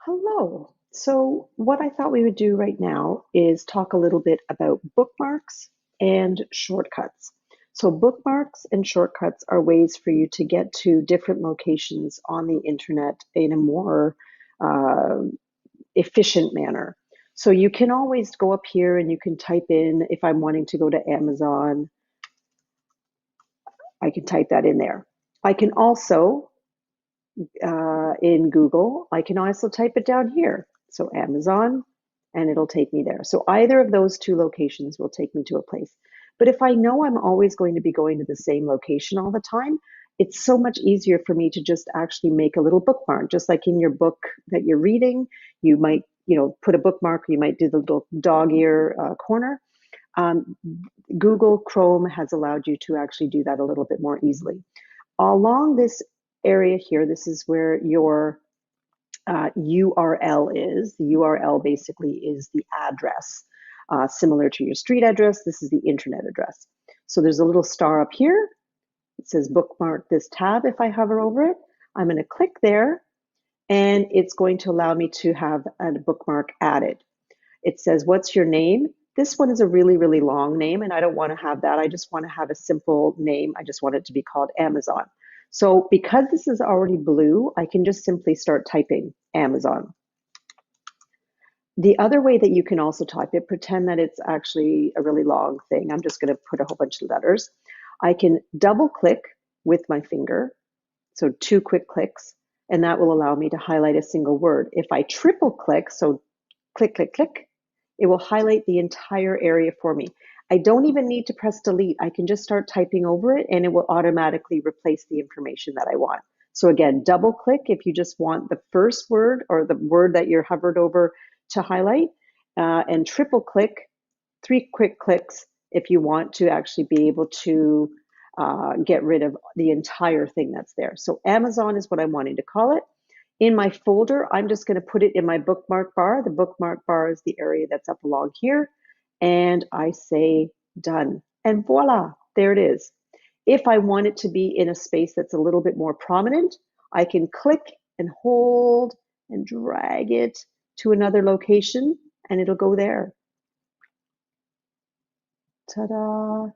Hello. So, what I thought we would do right now is talk a little bit about bookmarks and shortcuts. So, bookmarks and shortcuts are ways for you to get to different locations on the internet in a more uh, efficient manner. So, you can always go up here and you can type in, if I'm wanting to go to Amazon, I can type that in there. I can also in Google, I can also type it down here. So Amazon, and it'll take me there. So either of those two locations will take me to a place. But if I know I'm always going to be going to the same location all the time, it's so much easier for me to just actually make a little bookmark, just like in your book that you're reading, you might, put a bookmark, or you might do the little dog ear corner. Um, Google Chrome has allowed you to actually do that a little bit more easily. Along this area here, this is where your URL is. The URL basically is the address. Similar to your street address, this is the internet address. So there's a little star up here. It says bookmark this tab. If I hover over it, I'm going to click there, and it's going to allow me to have a bookmark added. It says, what's your name? This one is a really, really long name, and I don't want to have that. I just want to have a simple name. I just want it to be called Amazon. So because this is already blue, I can just simply start typing Amazon. The other way that you can also type it, pretend that it's actually a really long thing. I'm just going to put a whole bunch of letters. I can double click with my finger, so 2 quick clicks, and that will allow me to highlight a single word. If I triple click, so click, click, click, it will highlight the entire area for me. I don't even need to press delete. I can just start typing over it and it will automatically replace the information that I want. So again, double click if you just want the first word or the word that you're hovered over to highlight, and triple click, 3 quick clicks if you want to actually be able to get rid of the entire thing that's there. So Amazon is what I'm wanting to call it. In my folder, I'm just going to put it in my bookmark bar. The bookmark bar is the area that's up along here. And I say done. And voila, there it is. If I want it to be in a space that's a little bit more prominent, I can click and hold and drag it to another location and it'll go there. Ta-da!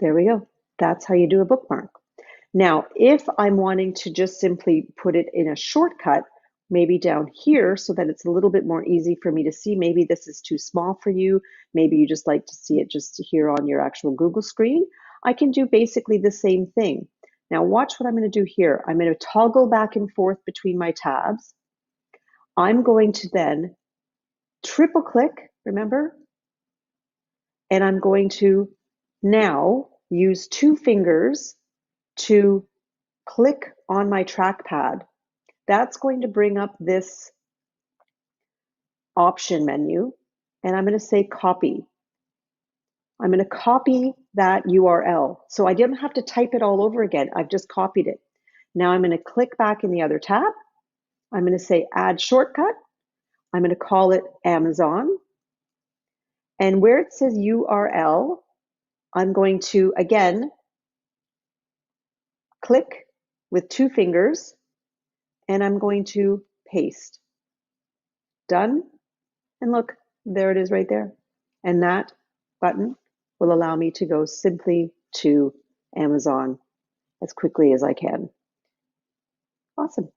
There we go. That's how you do a bookmark. Now, if I'm wanting to just simply put it in a shortcut, maybe down here so that it's a little bit more easy for me to see, maybe this is too small for you, maybe you just like to see it just here on your actual Google screen, I can do basically the same thing. Now watch what I'm going to do here. I'm going to toggle back and forth between my tabs. I'm going to then triple click, remember? And I'm going to now use 2 fingers to click on my trackpad. That's going to bring up this option menu, and I'm going to say copy. I'm going to copy that URL. So I didn't have to type it all over again. I've just copied it. Now I'm going to click back in the other tab. I'm going to say add shortcut. I'm going to call it Amazon. And where it says URL, I'm going to, again, click with 2 fingers, and I'm going to paste. Done. And look, there it is right there. And that button will allow me to go simply to Amazon as quickly as I can. Awesome.